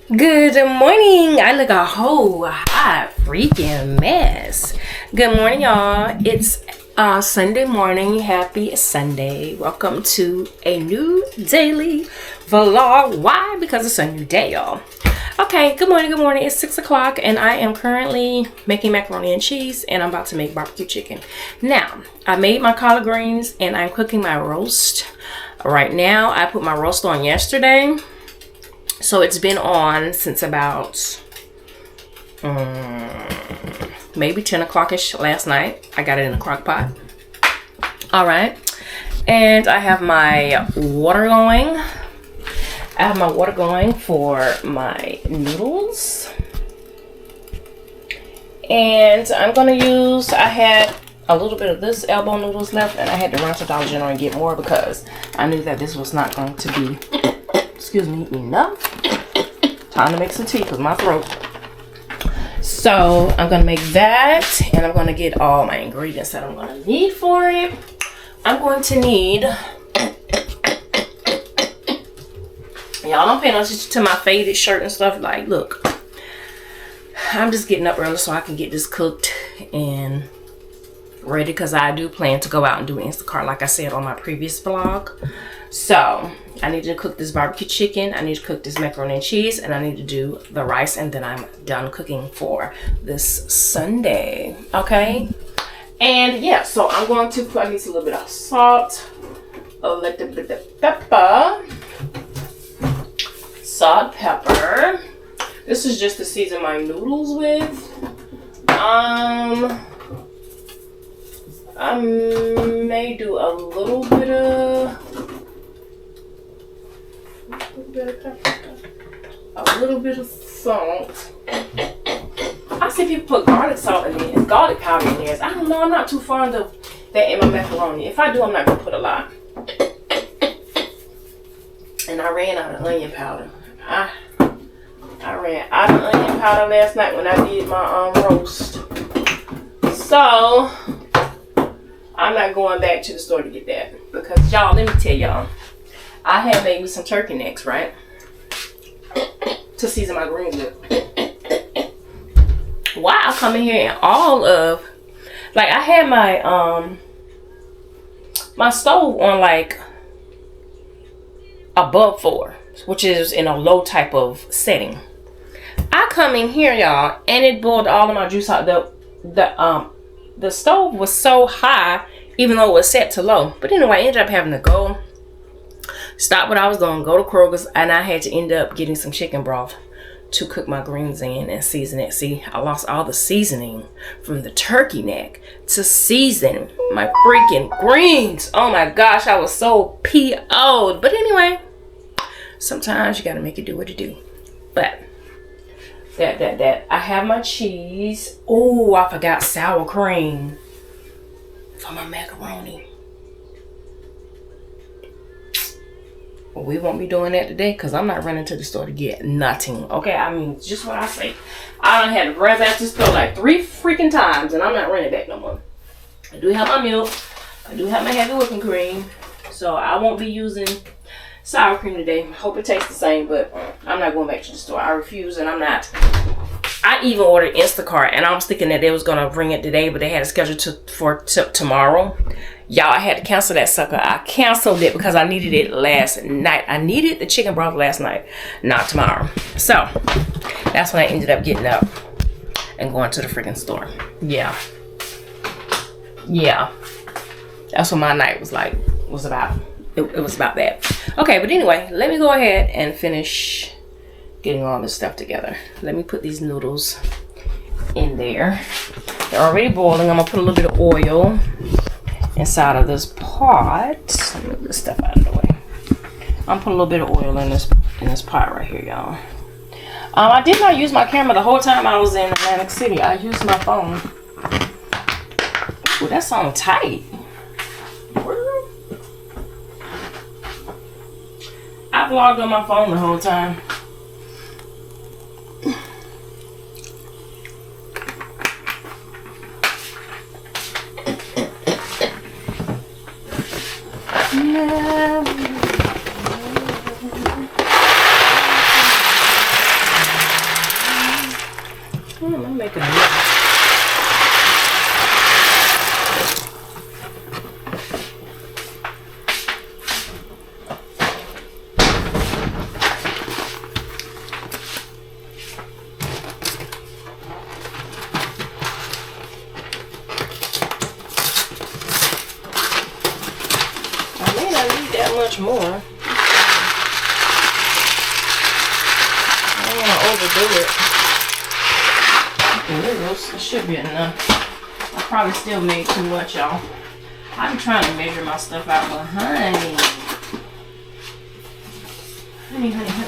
Good morning. I look a whole hot freaking mess. Good morning, y'all. It's Sunday morning. Happy Sunday. Welcome to a new daily vlog. Why? Because it's a new day, y'all. Okay, good morning, good morning. It's 6 o'clock and I am currently making macaroni and cheese and I'm about to make barbecue chicken. Now, I made my collard greens and I'm cooking my roast right now. I put my roast on yesterday. So it's been on since about maybe 10 o'clock-ish last night. I got it in a crock pot. All right. And I have my water going. I have my water going for my noodles. And I'm going to use, I had a little bit of this elbow noodles left and I had to run to Dollar General and get more because I knew that this was not going to be, excuse me, enough. Time to make some tea because my throat. So I'm going to make that and I'm going to get all my ingredients that I'm going to need for it. I'm going to need, y'all don't pay no attention to my faded shirt and stuff. Like, look, I'm just getting up early so I can get this cooked and ready because I do plan to go out and do Instacart like I said on my previous vlog. So I need to cook this barbecue chicken, I need to cook this macaroni and cheese, and I need to do the rice, and then I'm done cooking for this Sunday. Okay, and yeah, so I'm going to put, I need a little bit of salt, a little bit of pepper, salt, pepper. This is just to season my noodles with. I may do a little bit of salt. I see people put garlic salt in there, garlic powder in there. I don't know, I'm not too fond of that in my macaroni. If I do, I'm not gonna put a lot. And I ran out of onion powder. I ran out of onion powder last night when I did my roast. So I'm not going back to the store to get that because y'all, let me tell y'all, I had made me some turkey necks, right? To season my greens with. Why I come in here and all of, like I had my my stove on like above 4, which is in a low type of setting. I come in here, y'all, and it boiled all of my juice out. The stove was so high, even though it was set to low. But anyway, I ended up having to go, stop what I was doing, go to Kroger's, and I had to end up getting some chicken broth to cook my greens in and season it. See, I lost all the seasoning from the turkey neck to season my freaking greens. Oh my gosh, I was so PO'd. But anyway, sometimes you gotta make it do what it do. But that. I have my cheese. Oh, I forgot sour cream for my macaroni. Well, we won't be doing that today because I'm not running to the store to get nothing. Okay, I mean, just what I say. I done had to run back to the store like 3 freaking times and I'm not running back no more. I do have my milk. I do have my heavy whipping cream. So I won't be using sour cream today. Hope it tastes the same, but I'm not going back to the store. I refuse, and I'm not. I even ordered Instacart, and I was thinking that they was gonna bring it today, but they had it scheduled for tomorrow. Y'all, I had to cancel that sucker. I canceled it because I needed it last night. I needed the chicken broth last night, not tomorrow. So that's when I ended up getting up and going to the freaking store. Yeah. That's what my night was about. It was about that. Okay, but anyway, let me go ahead and finish getting all this stuff together. Let me put these noodles in there. They're already boiling. I'm gonna put a little bit of oil inside of this pot. Let me move this stuff out of the way. I'm putting a little bit of oil in this pot right here, y'all. I did not use my camera the whole time I was in Atlantic City. I used my phone. Ooh, that sounds tight. I vlogged on my phone the whole time. much more. I don't want to overdo it. It should be enough. I probably still made too much, y'all. I'm trying to measure my stuff out, but honey,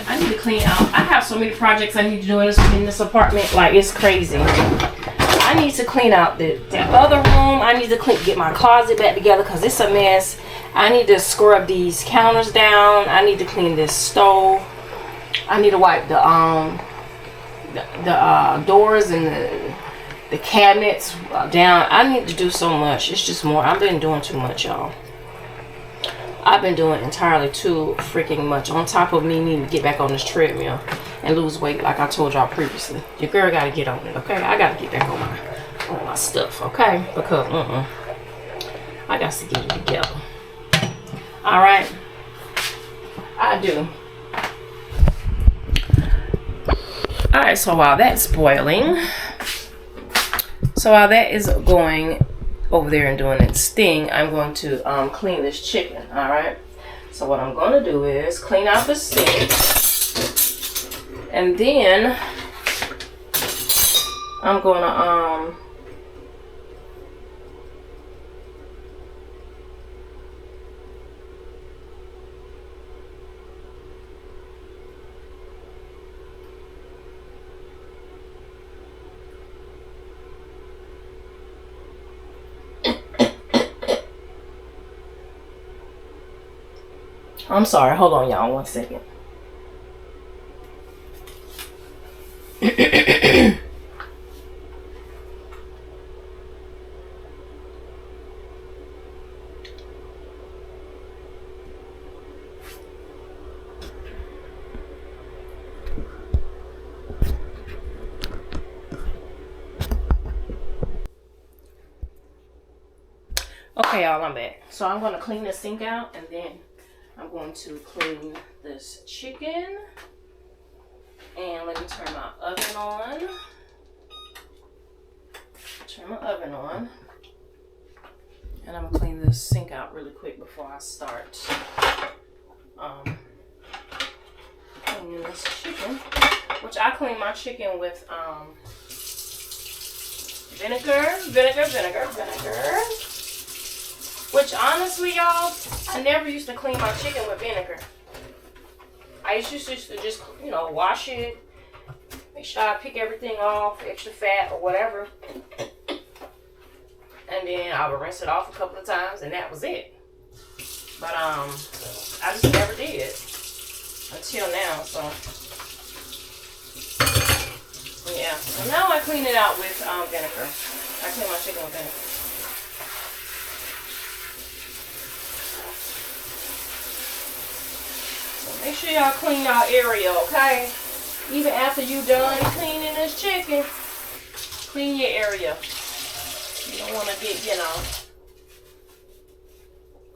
I need to clean out. I have so many projects I need to do in this apartment. Like, it's crazy. I need to clean out the other room. I need to get my closet back together because it's a mess. I need to scrub these counters down. I need to clean this stove. I need to wipe the doors and the cabinets down. I need to do so much. It's just more. I've been doing too much, y'all. I've been doing entirely too freaking much. On top of me needing to get back on this treadmill and lose weight, like I told y'all previously. Your girl got to get on it, okay? I got to get back on my stuff, okay? Because I got to get it together. All right, I do. All right, so while that's boiling, so while that is going over there and doing its thing, I'm going to clean this chicken. All right, so what I'm going to do is clean out the sink, and then I'm going to I'm sorry, hold on y'all 1 second. Okay y'all, I'm back. So I'm going to clean the sink out, and then I'm going to clean this chicken. And let me turn my oven on. Turn my oven on. And I'm going to clean this sink out really quick before I start cleaning this chicken. Which I clean my chicken with vinegar. Which honestly, y'all, I never used to clean my chicken with vinegar. I used to just, you know, wash it, make sure I pick everything off, extra fat or whatever. And then I would rinse it off a couple of times, and that was it. But I just never did until now. So yeah. So now I clean it out with vinegar. I clean my chicken with vinegar. Make sure y'all clean y'all area, okay? Even after you done cleaning this chicken, clean your area. You don't want to get, you know,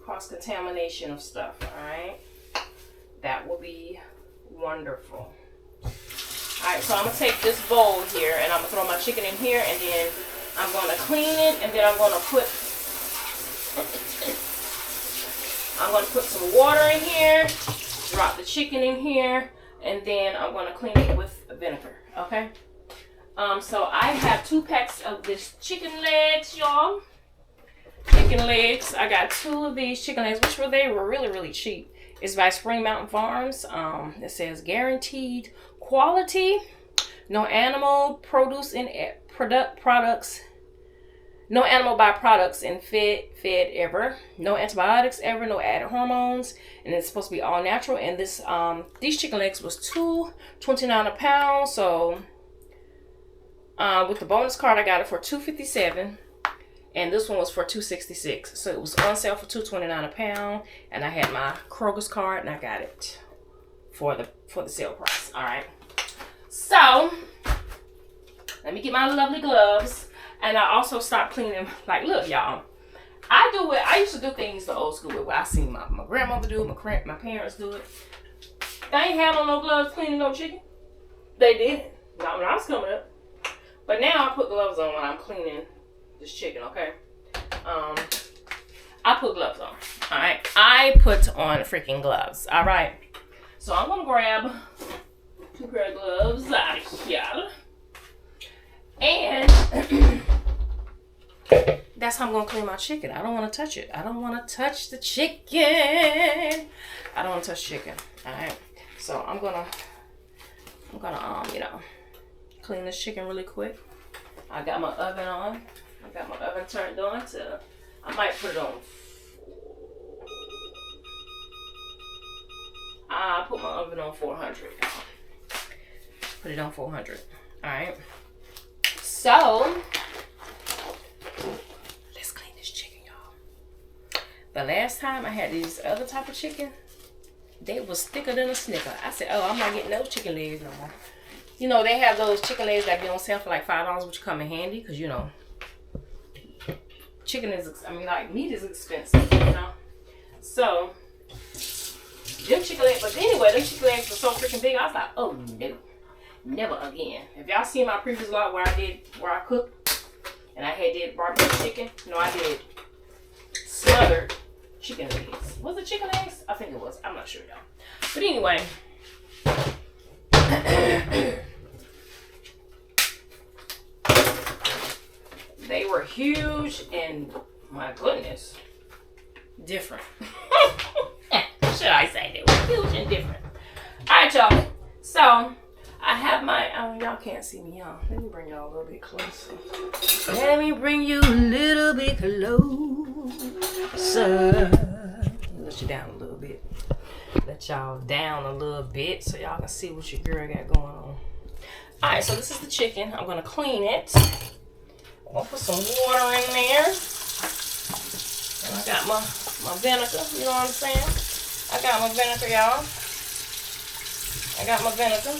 cross-contamination of stuff, alright? That will be wonderful. Alright, so I'm going to take this bowl here, and I'm going to throw my chicken in here, and then I'm going to clean it, and then I'm going to put some water in here. Drop the chicken in here, and then I'm going to clean it with vinegar, okay? So I have 2 packs of this chicken legs, y'all. Chicken legs. I got 2 of these chicken legs, which they were really, really cheap. It's by Spring Mountain Farms. It says guaranteed quality, no animal produce in products. No animal byproducts in fed ever. No antibiotics ever. No added hormones. And it's supposed to be all natural. And this these chicken legs was $2.29 a pound. So with the bonus card, I got it for $2.57. And this one was for $2.66. So it was on sale for $2.29 a pound. And I had my Kroger's card, and I got it for the sale price. All right. So let me get my lovely gloves. And I also stopped cleaning. Like, look, y'all. I used to do things the old school way. Where I seen my grandmother do it. My parents do it. They ain't had on no gloves cleaning no chicken. They didn't. Not when I was coming up. But now I put gloves on when I'm cleaning this chicken, okay? I put gloves on. Alright, I put on freaking gloves. Alright. So I'm gonna grab 2 pair of gloves out of here. And that's how I'm gonna clean my chicken. I don't wanna touch it. I don't wanna touch the chicken. I don't wanna touch chicken. Alright. So I'm gonna you know, clean this chicken really quick. I got my oven on. I got my oven turned on to, I might put it on. I put my oven on 400. Put it on 400. Alright. So, let's clean this chicken, y'all. The last time I had these other type of chicken, they was thicker than a Snicker. I said, oh, I'm not getting those chicken legs no more. You know, they have those chicken legs that be on sale for like $5, which come in handy. Because, you know, chicken is, I mean, like, meat is expensive, you know. So, them chicken legs, but anyway, them chicken legs were so freaking big. I was like, oh, no. Never again. If y'all seen my previous vlog where I cooked, and I did barbecue chicken, no, I did smothered chicken legs. Was it chicken legs? I think it was. I'm not sure, y'all. But anyway, they were huge and, my goodness, different. Should I say they were huge and different? Alright, y'all. So, I have my, y'all can't see me, y'all. Let me bring y'all a little bit closer. Let me bring you a little bit closer. Let you down a little bit. Let y'all down a little bit so y'all can see what your girl got going on. Alright, so this is the chicken. I'm going to clean it. I'm going to put some water in there. And I got my vinegar, you know what I'm saying? I got my vinegar, y'all. I got my vinegar.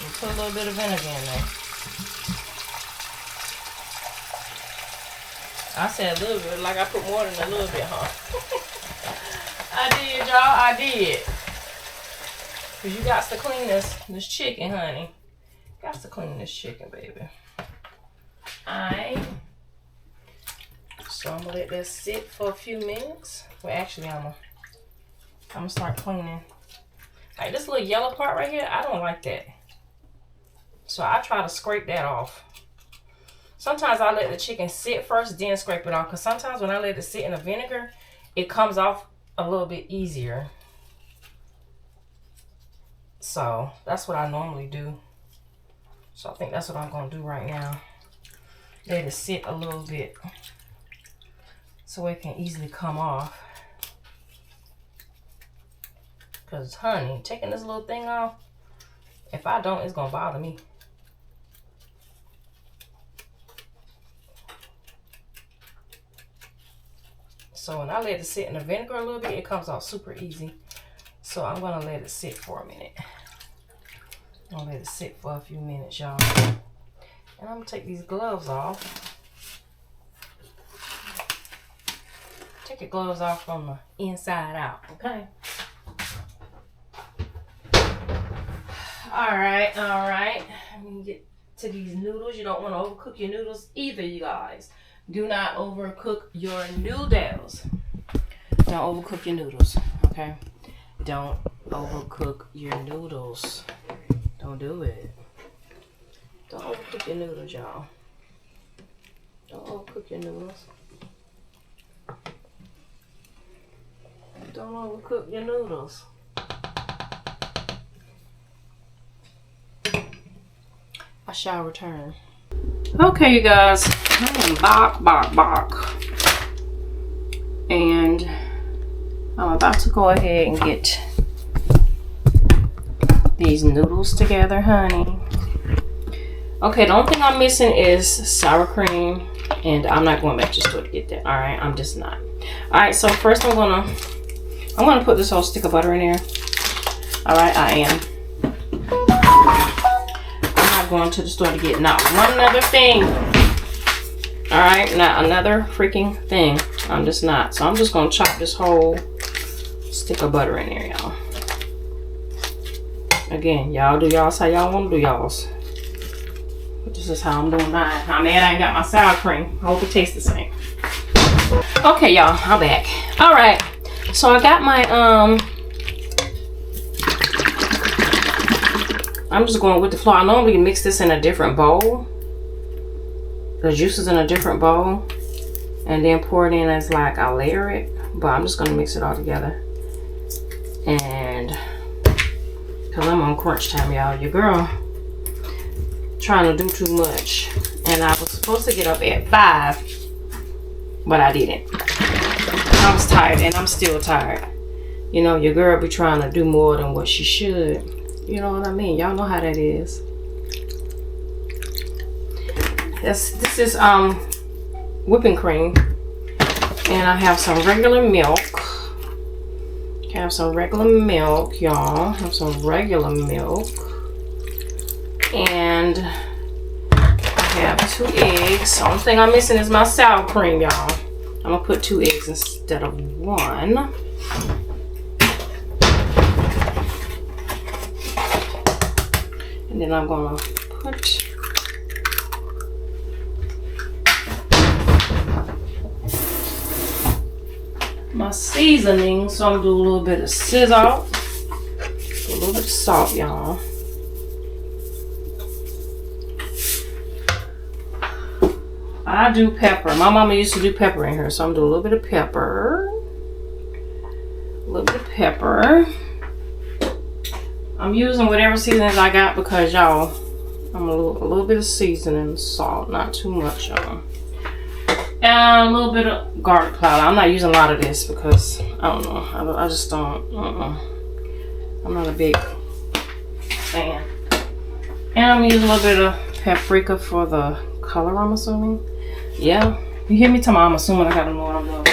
And put a little bit of vinegar in there. I said a little bit, like I put more than a little bit, huh? I did, y'all. I did. Because you got to clean this chicken, honey. Got to clean this chicken, baby. So I'm going to let that sit for a few minutes. Well, actually, I'm going to start cleaning. Like this little yellow part right here, I don't like that. So I try to scrape that off. Sometimes I let the chicken sit first, then scrape it off. Because sometimes when I let it sit in the vinegar, it comes off a little bit easier. So that's what I normally do. So I think that's what I'm going to do right now. Let it sit a little bit so it can easily come off. Because, honey, taking this little thing off, if I don't, it's going to bother me. So when I let it sit in the vinegar a little bit, it comes out super easy. So I'm going to let it sit for a minute. I'm going to let it sit for a few minutes, y'all. And I'm going to take these gloves off. Take your gloves off from the inside out, okay? Alright. I'm going to get to these noodles. You don't want to overcook your noodles either, you guys. Do not overcook your noodles. Don't overcook your noodles, okay? Don't overcook your noodles. Don't do it. Don't overcook your noodles, y'all. Don't overcook your noodles. Don't overcook your noodles. I shall return. Okay, you guys, I am back. And I'm about to go ahead and get these noodles together, honey. Okay, the only thing I'm missing is sour cream, and I'm not going back to the store to get that. All right, I'm just not. All right, so first I'm gonna put this whole stick of butter in there. All right, I am. Going to the store to get not one other thing. All right, not another freaking thing. I'm just not. So I'm just gonna chop this whole stick of butter in there, y'all. Again, y'all do y'all's how y'all want to do y'all's. But this is how I'm doing mine. I'm mad I ain't got my sour cream. I hope it tastes the same. Okay, y'all, I'm back. All right, so I got my I'm just going with the flour. I normally mix this in a different bowl. The juice is in a different bowl, and then pour it in as like I layer it. But I'm just gonna mix it all together. And cause I'm on crunch time, y'all. Your girl trying to do too much, and I was supposed to get up at 5, but I didn't. I was tired, and I'm still tired. You know, your girl be trying to do more than what she should. You know what I mean? Y'all know how that is. This is whipping cream, and I have some regular milk. Have some regular milk, y'all. Have some regular milk, and I have 2 eggs. The only thing I'm missing is my sour cream, y'all. I'm gonna put 2 eggs instead of 1. And then I'm gonna put my seasoning. So I'm gonna do a little bit of sizzle, a little bit of salt, y'all. I do pepper. My mama used to do pepper in here, so I'm gonna do a little bit of pepper. A little bit of pepper. I'm using whatever seasonings I got because y'all, I'm a little bit of seasoning, salt, not too much, y'all. And a little bit of garlic powder. I'm not using a lot of this because I don't know. I just don't. I'm not a big fan. And I'm using a little bit of paprika for the color, I'm assuming. Yeah, you hear me tell me I'm assuming. I gotta know what I'm doing.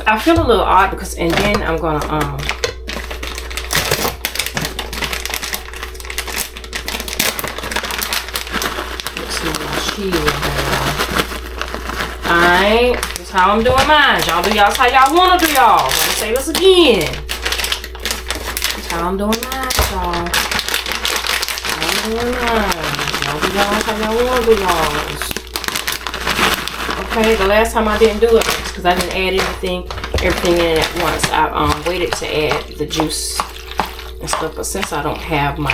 I feel a little odd because, and then I'm gonna put some more cheese in here. Alright, that's how I'm doing mine. Y'all do y'all's how y'all wanna do y'all. I'm gonna say this again. That's how I'm doing mine, y'all. How I'm doing mine. Y'all do y'all's how y'all wanna do y'all's. Okay, the last time I didn't do it because I didn't add everything in at once. I waited to add the juice and stuff, but since I don't have my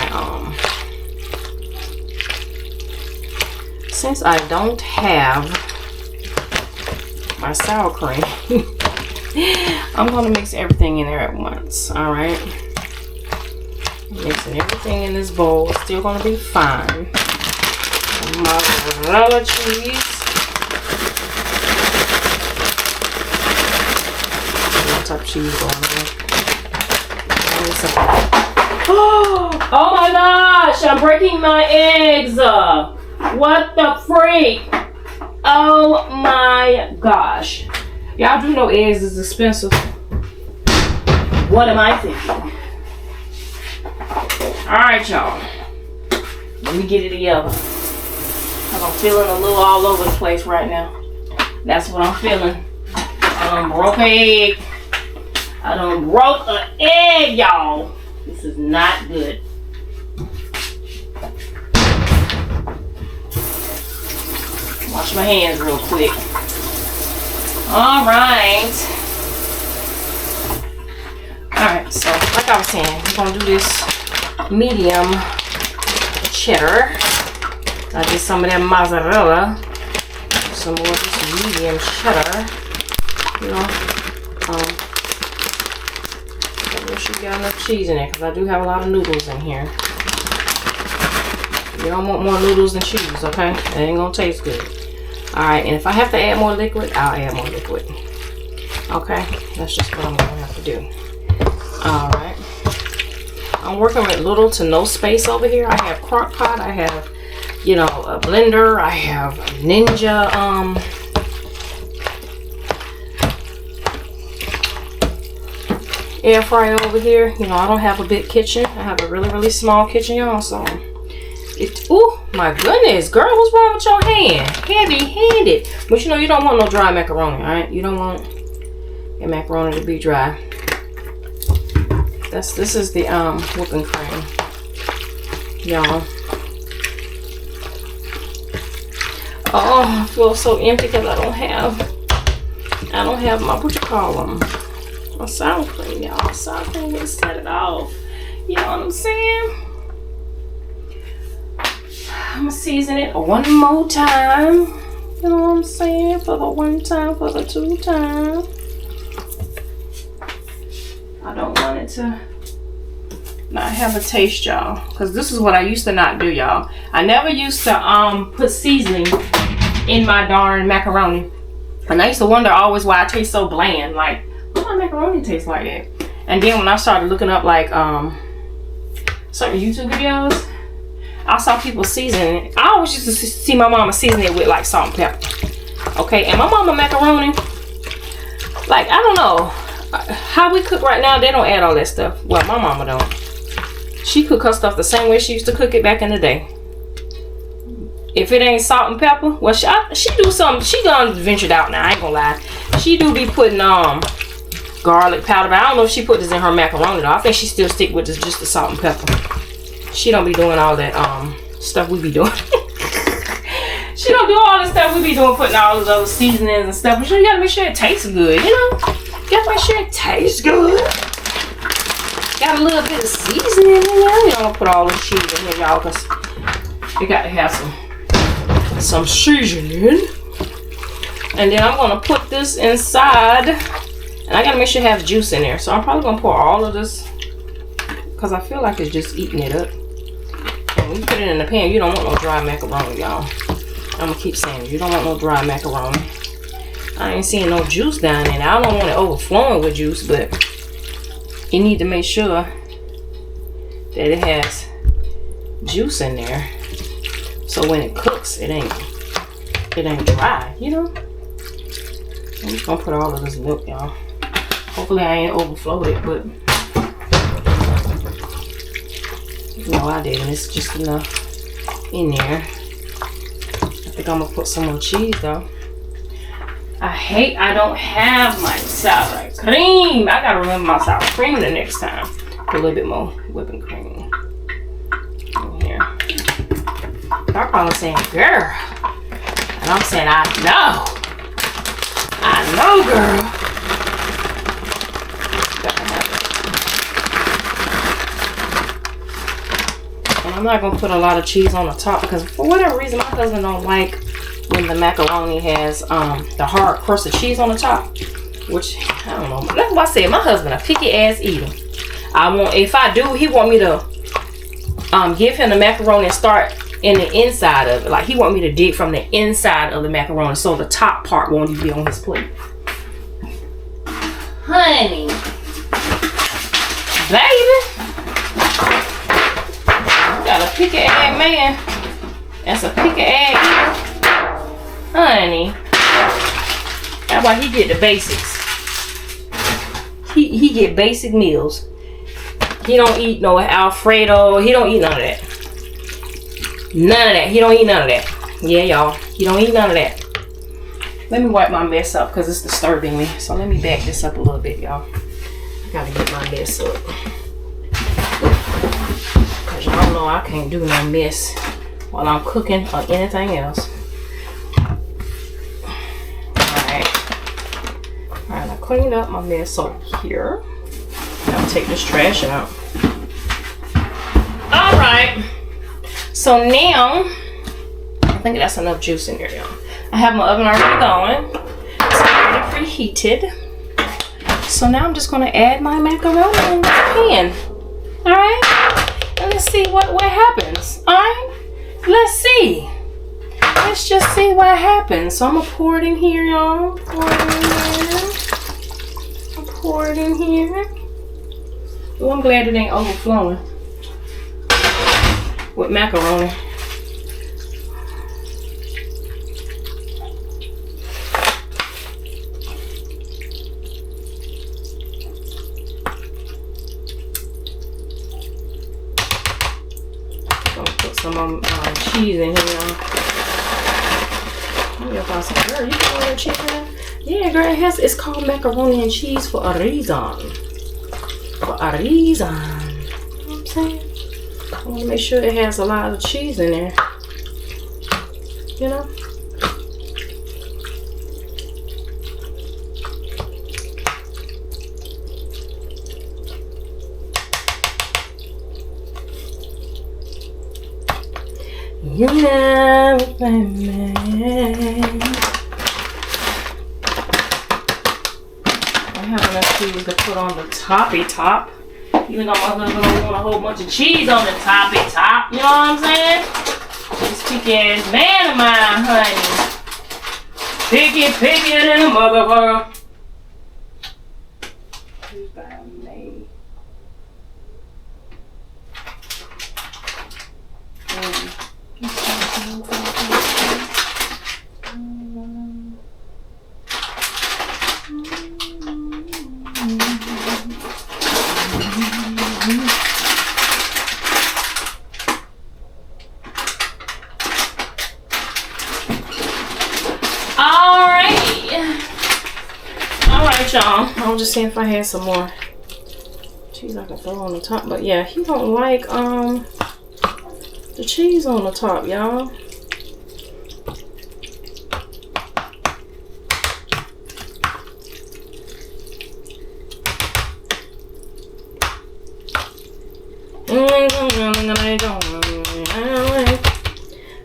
my sour cream, I'm gonna mix everything in there at once. All right, mixing everything in this bowl. It's still gonna be fine. Mozzarella cheese. Type of cheese going on. Oh my gosh, I'm breaking my eggs. What the freak? Oh my gosh. Y'all do know eggs is expensive. What am I thinking? Alright, y'all. Let me get it together. I'm feeling a little all over the place right now. That's what I'm feeling. I done broke an egg. I done broke an egg, y'all. This is not good. Wash my hands real quick. Alright, so like I was saying, we're going to do this medium cheddar. I did some of that mozzarella. Some more of this medium cheddar. You know, I wish you got enough cheese in it because I do have a lot of noodles in here. You don't want more noodles than cheese, okay? It ain't gonna taste good. Alright, and if I have to add more liquid, I'll add more liquid. Okay, that's just what I'm gonna have to do. Alright. I'm working with little to no space over here. I have crock pot, I have, you know, a blender, I have Ninja air fryer over here. You know, I don't have a big kitchen. I have a really, really small kitchen, y'all. So, oh my goodness, girl, what's wrong with your hand? Heavy-handed. But you know, you don't want no dry macaroni, all right? You don't want your macaroni to be dry. This is the whipping cream, y'all. Oh, I feel so empty because I don't I don't have my, what you call them, my sour cream, y'all. Sour cream will set it off. You know what I'm saying? I'm gonna season it one more time. You know what I'm saying? For the one time, for the two time. I don't want it to not have a taste, y'all, because this is what I used to not do, y'all. I never used to put seasoning in my darn macaroni, and I used to wonder always why it tastes so bland. Like, why my macaroni tastes like that? And then when I started looking up like certain YouTube videos, I saw people seasoning it. I always used to see my mama season it with like salt and pepper. Okay, and my mama macaroni, like, I don't know how we cook right now, they don't add all that stuff. Well, my mama don't. She cook her stuff the same way she used to cook it back in the day. If it ain't salt and pepper, well, she do something. She done ventured out now, I ain't gonna lie. She do be putting garlic powder, but I don't know if she put this in her macaroni though. I think she still stick with just the salt and pepper. She don't be doing all that stuff we be doing. She don't do all the stuff we be doing, putting all of those seasonings and stuff. But you gotta make sure it tastes good, you know? You gotta make sure it tastes good. Got a little bit of seasoning in there. You don't put all the cheese in here, y'all, because you got to have some seasoning. And then I'm gonna put this inside, and I gotta make sure it has juice in there. So I'm probably gonna pour all of this because I feel like it's just eating it up. And when you put it in the pan, you don't want no dry macaroni, y'all. I'm gonna keep saying it. You don't want no dry macaroni. I ain't seeing no juice down in it. I don't want it overflowing with juice, but you need to make sure that it has juice in there, so when it cooks, it ain't dry, you know. I'm just gonna put all of this milk, y'all. Hopefully I ain't overflowed it, but no, I didn't. It's just enough in there. I think I'm gonna put some more cheese though. I don't have my sour cream. I gotta remember my sour cream the next time. Put a little bit more whipping cream in here. Y'all probably saying, girl. And I'm saying, I know. I know, girl. Gotta have it. And I'm not gonna put a lot of cheese on the top because for whatever reason my husband don't like when the macaroni has the hard crust of cheese on the top, which I don't know. That's why I said my husband a picky ass eater. If I do, he want me to give him the macaroni and start in the inside of it. Like he want me to dig from the inside of the macaroni so the top part won't even be on his plate. Honey, baby, you got a picky ass man. That's a picky ass eater. Honey, that's why he get the basics. He get basic meals. He don't eat no Alfredo. He don't eat none of that. None of that. He don't eat none of that. Yeah, y'all. He don't eat none of that. Let me wipe my mess up because it's disturbing me. So let me back this up a little bit, y'all. I gotta get my mess up. Because y'all know I can't do no mess while I'm cooking or anything else. Alright, I cleaned up my mess over here. I'll take this trash out. Alright. So now, I think that's enough juice in here, y'all. I have my oven already going. It's already preheated. So now I'm just going to add my macaroni in this pan. Alright? And let's see what happens. Alright? Let's see. Let's just see what happens. So I'm going to pour it in here, y'all. Pour it in here. Oh, I'm glad it ain't overflowing with macaroni. Gonna put some cheese in here. Girl, you put all cheese in? Yeah, girl, it's called macaroni and cheese for a reason. For a reason. You know what I'm saying? I want to make sure it has a lot of cheese in there. You know? You never blame me. I have enough cheese to put on the toppy top. Even though my husband don't want a whole bunch of cheese on the toppy top. You know what I'm saying? This picky ass man of mine, honey. Picky than a motherfucker. Who's by me? Alright, y'all. I was just seeing if I had some more cheese I can throw on the top. But yeah, he don't like the cheese on the top, y'all.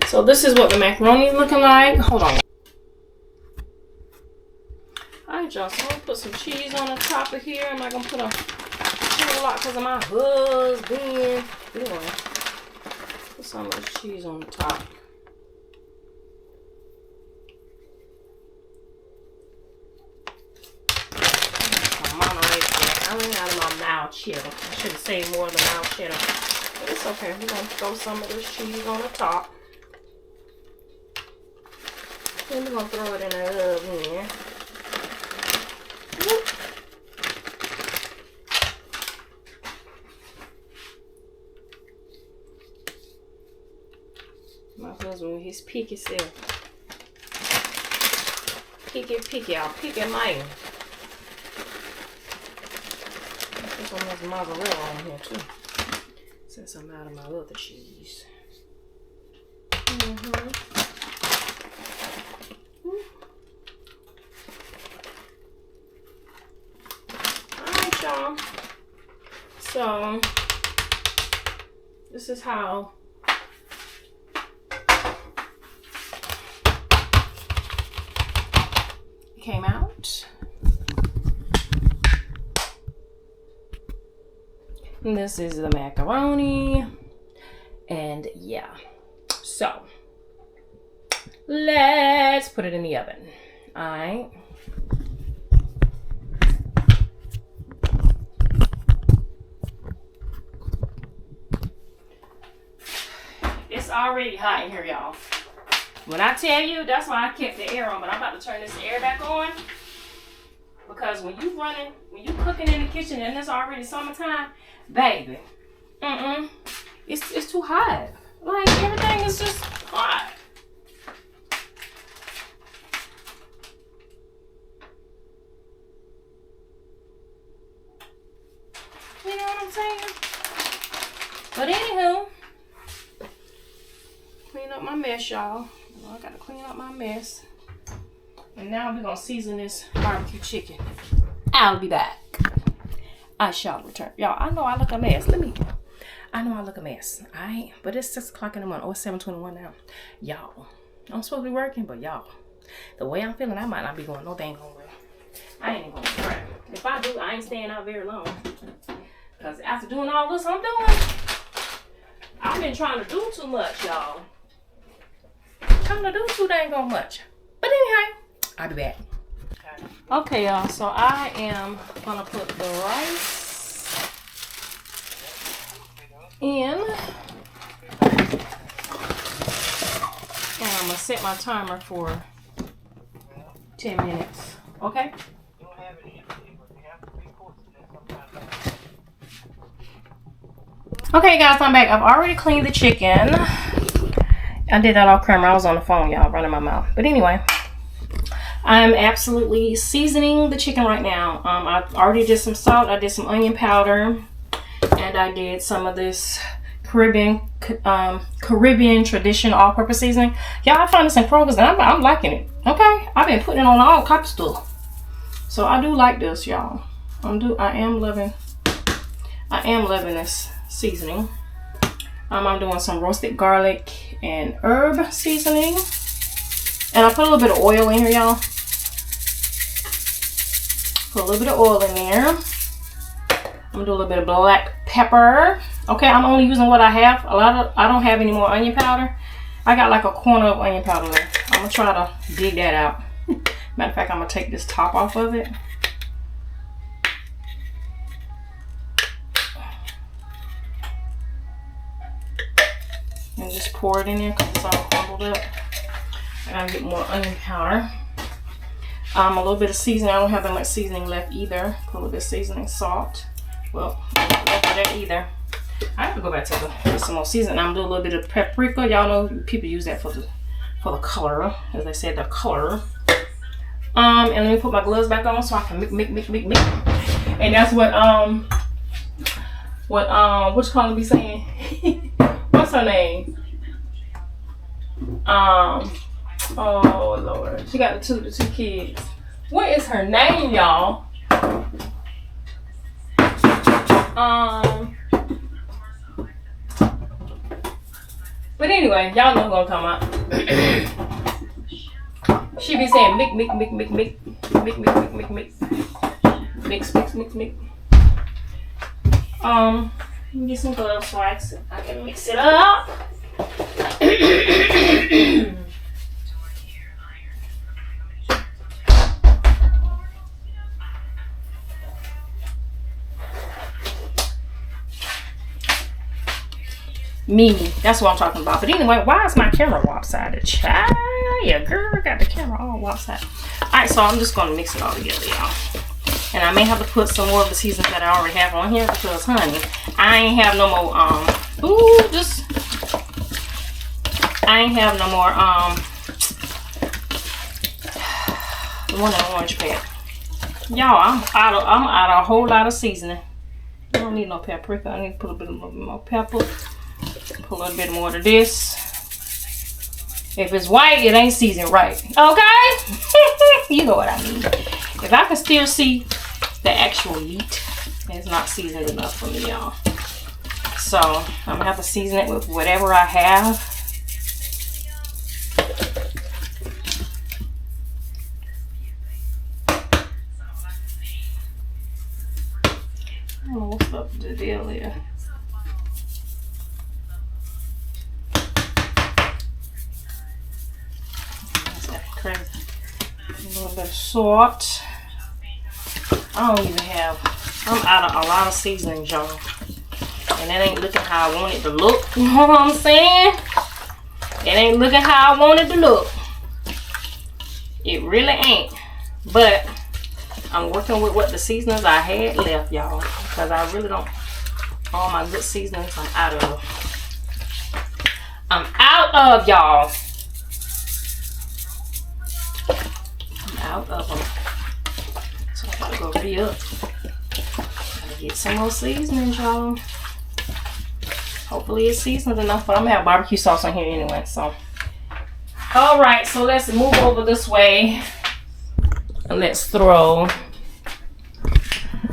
So this is what the macaroni is looking like. Hold on. Alright, y'all. So I'm gonna put some cheese on the top of here. I'm not gonna put a whole lot because of my husband. Anyway, put some of this cheese on the top. I ran out of my mild cheddar. I should have saved more of the mild cheddar. But it's okay. We're going to throw some of this cheese on the top. Then we're going to throw it in the oven. Whoop. My husband with his picky self. Picky. I'll pick it mine. Put some of this mozzarella on here too, since I'm out of my other cheese. Alright, y'all. So this is how it came out. And this is the macaroni. And yeah. So let's put it in the oven. Alright. It's already hot in here, y'all. When I tell you, that's why I kept the air on, but I'm about to turn this air back on. Because when you cooking in the kitchen and it's already summertime, baby, it's too hot. Like, everything is just hot. You know what I'm saying? But anywho, clean up my mess, y'all. I gotta clean up my mess. And now we're gonna season this barbecue chicken. I'll be back. I shall return. Y'all, I know I look a mess. I know I look a mess. Alright? But it's 6 o'clock in the morning. Oh, it's 7:21 now. Y'all, I'm supposed to be working, but y'all, the way I'm feeling, I might not be going no dang on well. I ain't even gonna try. If I do, I ain't staying out very long. Because after doing all this I'm doing, I've been trying to do too much, y'all. Trying to do too dang on much. But anyhow, I'll be back. Okay, y'all, so I am gonna put the rice in, and I'm gonna set my timer for 10 minutes. Okay? Okay, guys, I'm back. I've already cleaned the chicken. I did that off camera. I was on the phone, y'all, running my mouth. But anyway, I'm absolutely seasoning the chicken right now. I already did some salt. I did some onion powder. And I did some of this Caribbean tradition all-purpose seasoning. Y'all, I found this in Kroger's and I'm liking it. Okay? I've been putting it on all kinds of stuff. So I do like this, y'all. I am loving this seasoning. I'm doing some roasted garlic and herb seasoning. And I put a little bit of oil in here, y'all. Put a little bit of oil in there. I'm gonna do a little bit of black pepper. Okay, I'm only using what I have. I don't have any more onion powder. I got like a corner of onion powder left. I'm gonna try to dig that out. Matter of fact, I'm gonna take this top off of it. And just pour it in there because it's all crumbled up. I gotta get more onion powder. A little bit of seasoning. I don't have that much seasoning left either. Put a little bit of seasoning, salt. Well, not left for that either. I have to go back to some more seasoning. I'm doing a little bit of paprika. Y'all know people use that for the color, as they said, the color. And let me put my gloves back on so I can mix. And that's what Carla be saying? What's her name? Oh Lord, she got the two kids. What is her name, y'all? But anyway, y'all know who I'm talking about. She be saying mix. Let me get some gloves so I can mix it up. Mimi, that's what I'm talking about. But anyway, why is my camera lopsided? Child, yeah, girl, got the camera all lopsided. Alright, so I'm just gonna mix it all together, y'all. And I may have to put some more of the seasons that I already have on here because, honey, I ain't have no more, I ain't have no more, the one in the orange pack. Y'all, I'm out of a whole lot of seasoning. I don't need no paprika. I need to put a little bit more pepper. Put a little bit more of this. If it's white, it ain't seasoned right. Okay? You know what I mean. If I can still see the actual meat, it's not seasoned enough for me, y'all. So, I'm gonna have to season it with whatever I have. I don't know what's up with the deal here. Crazy. A little bit of salt. I don't even have, I'm out of a lot of seasonings, y'all. And that ain't looking how I want it to look. You know what I'm saying? It ain't looking how I want it to look. It really ain't. But I'm working with what the seasonings I had left, y'all. Because I really don't, all my good seasonings I'm out of. I'm out of, y'all. Out of them. So I gotta go re-up. Gotta get some more seasonings, y'all. Hopefully it's seasoned enough, but I'm gonna have barbecue sauce on here anyway, so. Alright, so let's move over this way. And let's throw.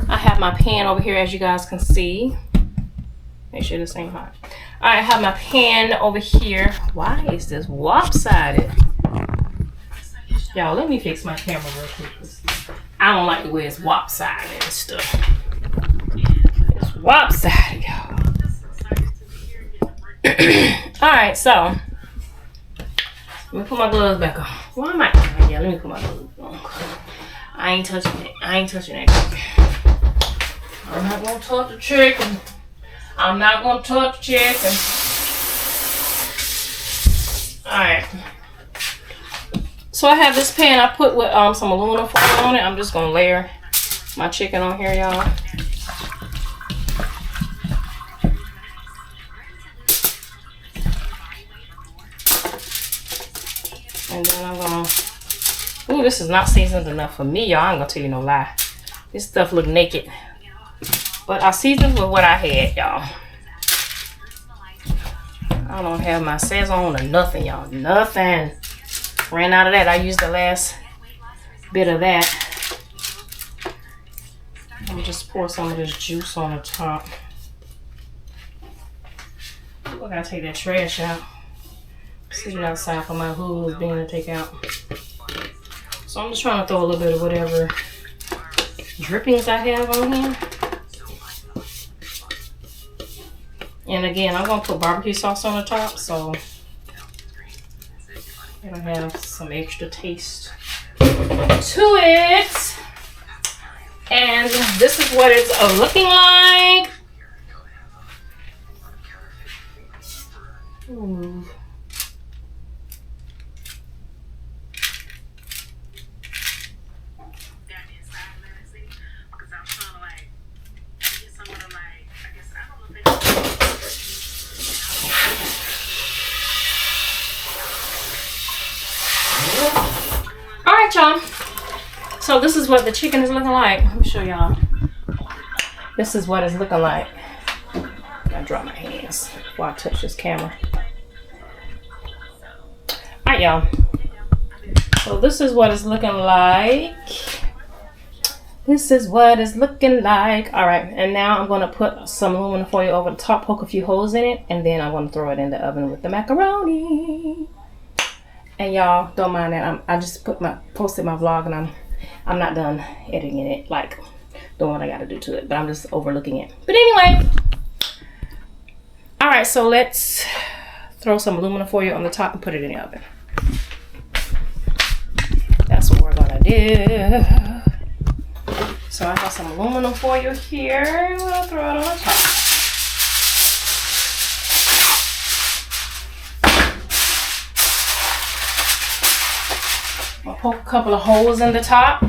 I have my pan over here, as you guys can see. Make sure this ain't hot. Alright, I have my pan over here. Why is this lopsided? Y'all, let me fix my camera real quick. I don't like the way it's lopsided and stuff. It's lopsided, y'all. Alright, so let me put my gloves back on. Why am I? Yeah, let me put my gloves on. I ain't touching it. I ain't touching that. I'm not gonna touch the chicken. I'm not gonna touch the chicken. Alright. So I have this pan I put with some aluminum foil on it. I'm just gonna layer my chicken on here, y'all. And then I'm gonna, ooh, this is not seasoned enough for me, y'all. I ain't gonna tell you no lie. This stuff look naked. But I seasoned with what I had, y'all. I don't have my Sazon or nothing, y'all. Nothing. Ran out of that. I used the last bit of that. I'm just pour some of this juice on the top. I gotta take that trash out. Sit it outside for my hooves being to take out. So I'm just trying to throw a little bit of whatever drippings I have on here. And again, I'm gonna put barbecue sauce on the top, so it'll have some extra taste to it. And this is what it's looking like. Ooh. Alright, y'all. So this is what the chicken is looking like. Let me show y'all. This is what it's looking like. I drop my hands before I touch this camera. Alright, y'all. So this is what it's looking like. This is what it's looking like. Alright, and now I'm going to put some aluminum foil over the top, poke a few holes in it, and then I'm going to throw it in the oven with the macaroni. And y'all, don't mind that. I just posted my vlog, and I'm not done editing it, like doing what I got to do to it, but I'm just overlooking it. But anyway, all right. So let's throw some aluminum foil on the top and put it in the oven. That's what we're gonna do. So I have some aluminum foil here. I'll throw it on the top. I'll poke a couple of holes in the top.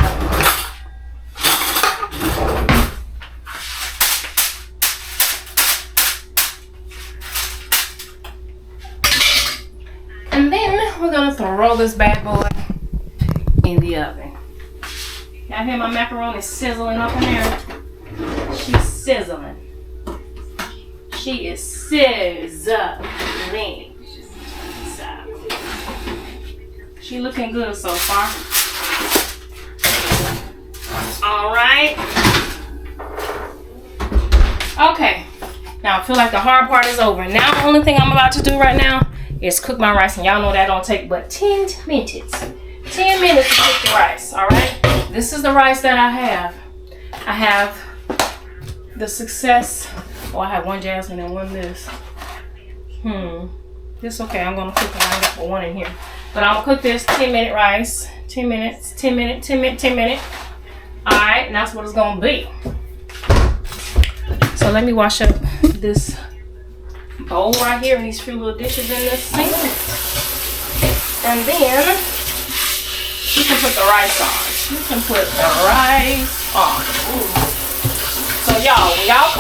And then we're gonna throw this bad boy in the oven. Y'all hear my macaroni sizzling up in there? She's sizzling. She is sizzling. She looking good so far. All right. Okay. Now I feel like the hard part is over. Now the only thing I'm about to do right now is cook my rice, and y'all know that don't take but 10 minutes. 10 minutes to cook the rice. All right. This is the rice that I have. I have the Success. Oh, I have one jasmine and one this. This okay. I'm gonna cook it. I got one in here. But I'm gonna cook this 10-minute rice. 10 minutes, 10 minute, 10 minute, 10 minute. Alright, and that's what it's gonna be. So let me wash up this bowl right here and these few little dishes in this sink. And then you can put the rice on. You can put the rice on. Ooh. So y'all, when y'all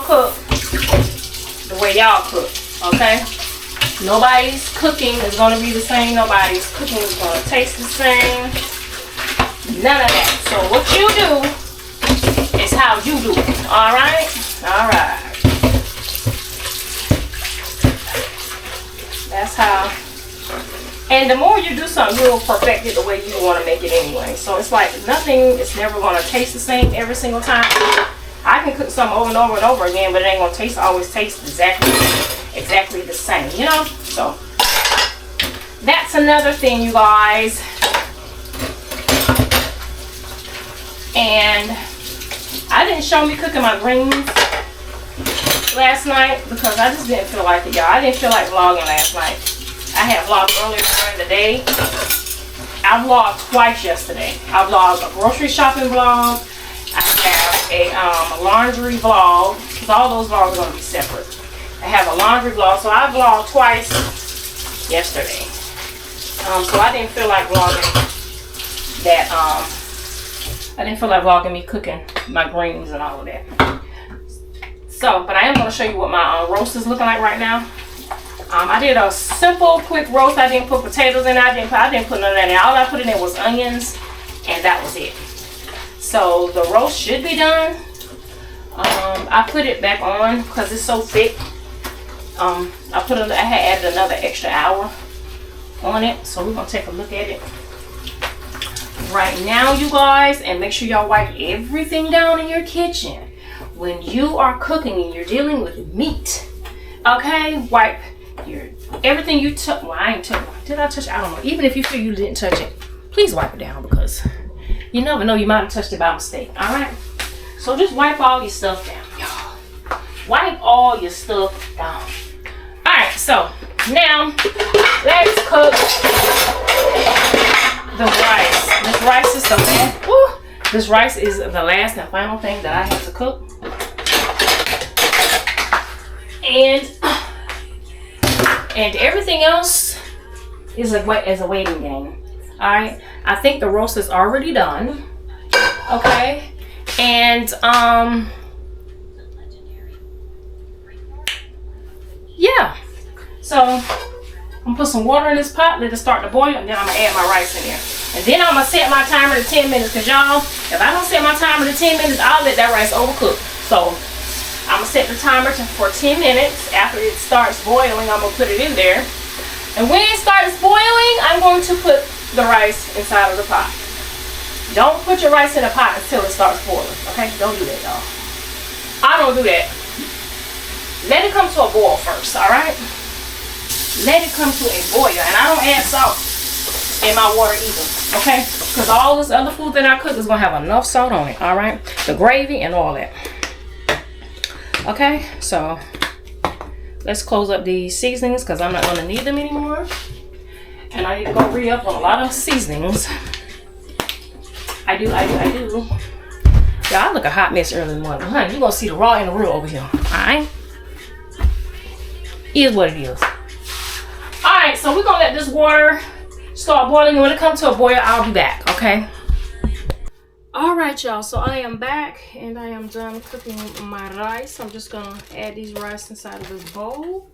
cook the way y'all cook, okay? Nobody's cooking is going to be the same. Nobody's cooking is going to taste the same. None of that. So what you do is how you do it. All right? All right. That's how. And the more you do something, you'll perfect it the way you want to make it anyway. So it's like nothing is never going to taste the same every single time. I can cook something over and over and over again, but it ain't going to always taste exactly the same, you know. So that's another thing, you guys. And I didn't show me cooking my greens last night because I just didn't feel like it, y'all. I didn't feel like vlogging last night. I had vlogged earlier during the day. I vlogged twice yesterday. I vlogged a grocery shopping vlog. I have a laundry vlog, because all those vlogs are going to be separate. I have a laundry vlog, so I vlogged twice yesterday. So I didn't feel like vlogging that. I didn't feel like vlogging me cooking my greens and all of that. So, but I am going to show you what my roast is looking like right now. I did a simple, quick roast. I didn't put potatoes in it. I didn't put none of that in. All I put in there was onions, and that was it. So the roast should be done. I put it back on because it's so thick. I had added another extra hour on it, so we're gonna take a look at it right now, you guys, and make sure y'all wipe everything down in your kitchen. when you are cooking and you're dealing with meat, okay, wipe your everything you took. Well, I ain't took. Did I touch it? I don't know. Even if you feel you didn't touch it, please wipe it down, because you never know, you might have touched it by mistake. All right. So just wipe all your stuff down, y'all. Wipe all your stuff down. All right. So now let's cook the rice. This rice is something. This rice is the last and final thing that I have to cook. And everything else is a waiting game. Alright. I think the roast is already done. Okay. And yeah. So I'm gonna put some water in this pot, let it start to boil, and then I'm gonna add my rice in there. And then I'm gonna set my timer to 10 minutes, because y'all, if I don't set my timer to 10 minutes, I'll let that rice overcook. So I'm gonna set the timer for 10 minutes. After it starts boiling, I'm gonna put it in there. And when it starts boiling, I'm going to put the rice inside of the pot. Don't put your rice in the pot until it starts boiling, okay? Don't do that, y'all. I don't do that. Let it come to a boil first, all right? Let it come to a boil, and I don't add salt in my water either, okay? Because all this other food that I cook is gonna have enough salt on it, all right? The gravy and all that. Okay, so let's close up these seasonings, because I'm not gonna need them anymore. And I need to go re-up on a lot of seasonings. I do. Yeah, I look a hot mess early in the morning. Honey, you're gonna see the raw and the real over here, all right? Is what it is. All right, so we're gonna let this water start boiling, and when it comes to a boil, I'll be back, okay? All right, y'all, so I am back, and I am done cooking my rice. I'm just gonna add these rice inside of this bowl.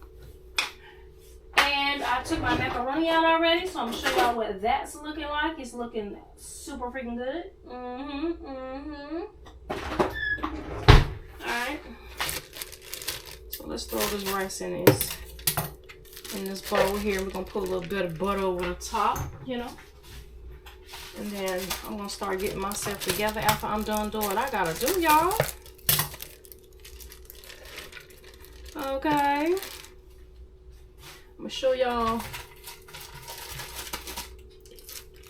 And I took my macaroni out already, so I'm gonna show y'all what that's looking like. It's looking super freaking good. All right, so let's throw this rice in this bowl here. We're gonna put a little bit of butter over the top, you know. And then I'm gonna start getting myself together after I'm done doing what I gotta do, y'all. Okay. I'm gonna show y'all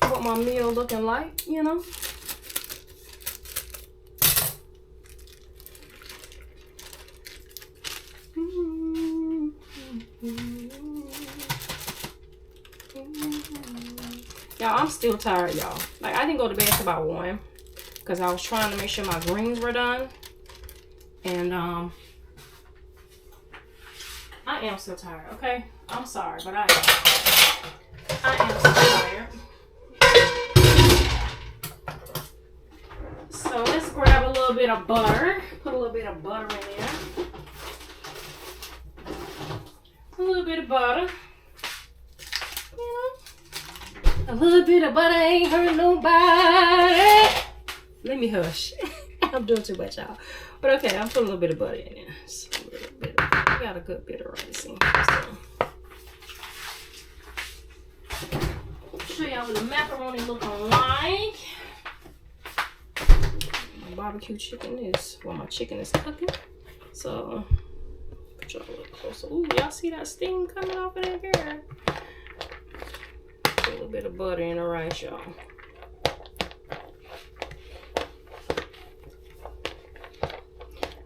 what my meal looking like, you know. Y'all, I'm still tired, y'all. Like, I didn't go to bed till about 1 because I was trying to make sure my greens were done. And I am still tired, okay? I'm sorry, but I am still tired. So let's grab a little bit of butter. Put a little bit of butter in there. A little bit of butter. You know? A little bit of butter ain't hurt nobody. Let me hush. I'm doing too much, y'all. But okay, I'll put a little bit of butter in there. Just a little bit. I got a good bit of rice in here. Show y'all what the macaroni looking like. My barbecue chicken is, well, my chicken is cooking. So, put y'all a little closer. Ooh, y'all see that steam coming off of that here? Put a little bit of butter in the rice, y'all.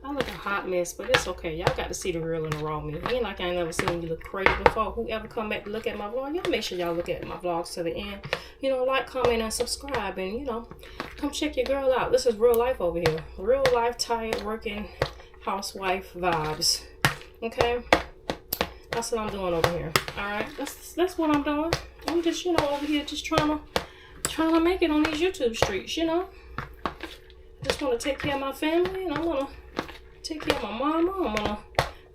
I look a hot mess, but it's okay. Y'all got to see the real and the raw me. Ain't like I ain't never seen you look crazy before. Whoever come back to look at my vlog, y'all make sure y'all look at my vlogs to the end. You know, like, comment, and subscribe. And, you know, come check your girl out. This is real life over here. Real life, tired, working, housewife vibes. Okay? That's what I'm doing over here. Alright? That's what I'm doing. I'm just, you know, over here just trying to make it on these YouTube streets, you know? Just want to take care of my family, and I want to take care of my mama.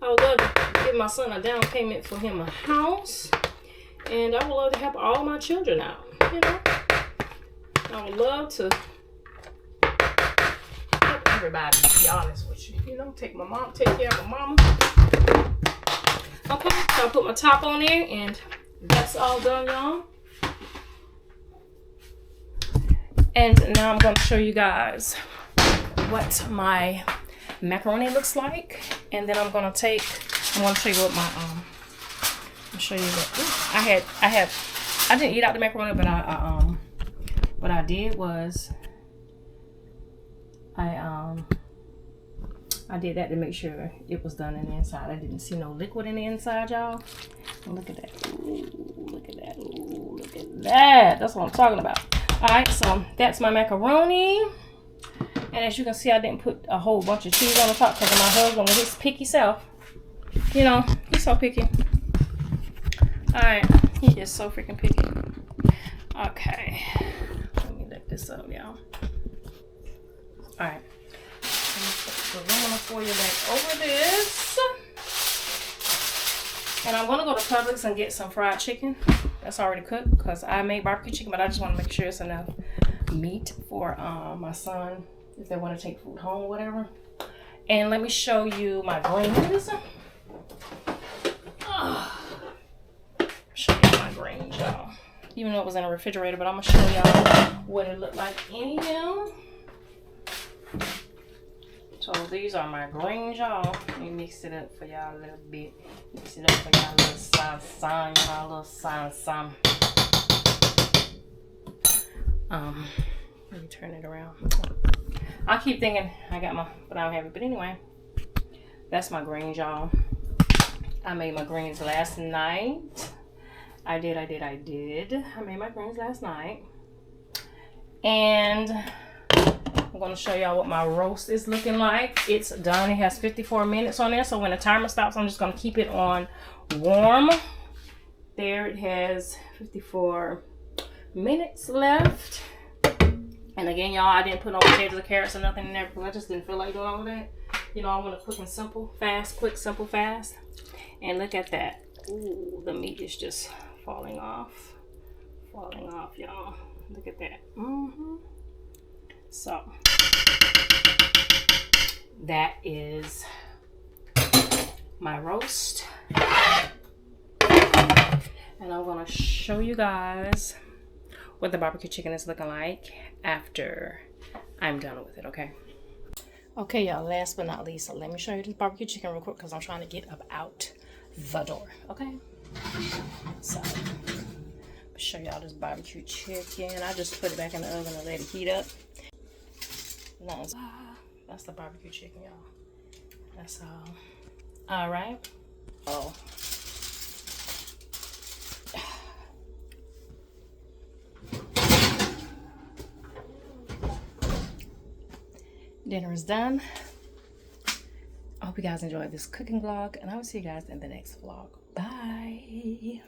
I would love to give my son a down payment for him a house. And I would love to help all my children out, you know. I would love to help everybody, to be honest with you. You know, take care of my mama. Okay, so I put my top on there, and that's all done, y'all. And now I'm going to show you guys what my macaroni looks like. And then I'm gonna show you what my I'll show you what I didn't eat out the macaroni, but what I did was I did that to make sure it was done in the inside. I didn't see no liquid in the inside, y'all. Look at that. Ooh, look at that. Ooh, look at that. That's what I'm talking about. Alright, so that's my macaroni. And as you can see, I didn't put a whole bunch of cheese on the top because of my husband with his picky self. You know, he's so picky. Alright, he is so freaking picky. Okay. Let me lift this up, y'all. Alright. The aluminum foil back over this. And I'm gonna go to Publix and get some fried chicken that's already cooked because I made barbecue chicken, but I just want to make sure it's enough meat for my son if they want to take food home or whatever. And let me show you my greens. Show you my greens, y'all. Even though it was in a refrigerator, but I'm gonna show y'all what it looked like in here. So these are my greens, y'all. Let me mix it up for y'all a little bit. Mix it up for y'all a little sun, y'all, a little sun. Let me turn it around. I keep thinking I got my, but I don't have it. But anyway, that's my greens, y'all. I made my greens last night. I did. I made my greens last night. And I'm going to show y'all what my roast is looking like. It's done. It has 54 minutes on there. So when the timer stops, I'm just going to keep it on warm. There it has 54 minutes left. And again, y'all, I didn't put no potatoes or carrots or nothing in there because I just didn't feel like doing all of that. You know, I want to quick and simple, fast, quick, simple, fast. And look at that. Ooh, the meat is just falling off. Y'all. Look at that. So that is my roast, and I'm gonna show you guys what the barbecue chicken is looking like after I'm done with it. Okay, y'all, last but not least, so let me show you this barbecue chicken real quick because I'm trying to get up out the door. Okay, so show y'all this barbecue chicken. I just put it back in the oven and let it heat up. That's the barbecue chicken, y'all. That's all right. Oh, dinner is done. I hope you guys enjoyed this cooking vlog, and I will see you guys in the next vlog. Bye.